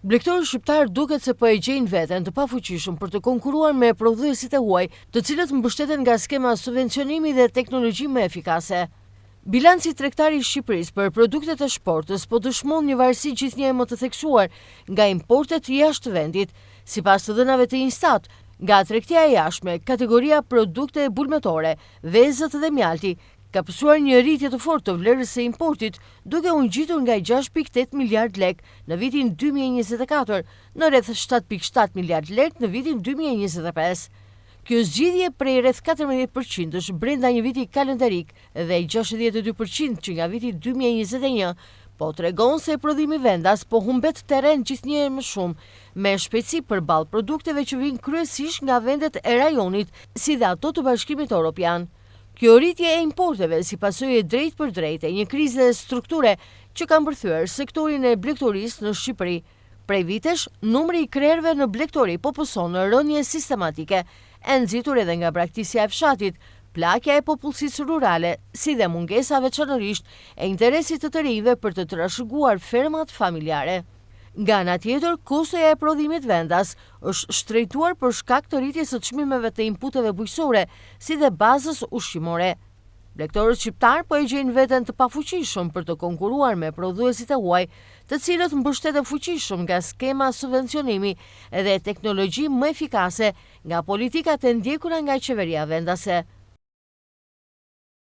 Blegtori shqiptar duket se po e gjejnë veten të pafuqishëm për të konkuruar me prodhuesit e huaj, të cilët mbështeten nga skema subvencionimi dhe teknologji më efikase. Bilanci tregtar i Shqipërisë për produktet e shportës po dëshmon një varësi gjithnjë më të theksuar nga importet jashtë vendit, sipas të dhënave të Instat, nga tregtia e jashtme, kategoria produkte bulmetore, vezët dhe mjalti, ka pësuar një rritje të fortë të vlerës së importit, duke u ngjitur nga 6.8 miliard lek në vitin 2024 në rreth 7.7 miliard lek në vitin 2025. Kjo zgjidhje prej rreth 14% brenda një viti kalendarik dhe 62% që nga viti 2021 po tregon se prodhimi vendas po humbet terren gjithnjë më shumë, me shpejtësi përballë produkteve që vijnë kryesisht nga vendet e rajonit, si dhe ato të Bashkimit Evropian. Kjo rritje e importeve si pasojë drejt për drejt e një krize strukture që ka mbërthyer sektorin e blegtorisë në Shqipëri. Prej vitesh, numri i krerëve në blegtori po pëson në rënje sistematike, e nxitur edhe nga braktisja e fshatit, plakja e popullsisë rurale, si dhe mungesa veçanërisht e interesit të rinjve për të trashëguar fermat familjare. Nga ana tjetër, kustoja e prodhimit vendas është shtrejtuar për shkak të rritjes së çmimeve të inputeve bujqësore, si dhe bazës ushqimore. Blegtorët shqiptar po e gjejnë veten të pafuqishëm për të konkuruar me prodhuesit e huaj, të cilët mbështeten fuqishëm nga skema subvencionimi dhe teknologji më efikase nga politikat e ndjekura nga qeveria vendase.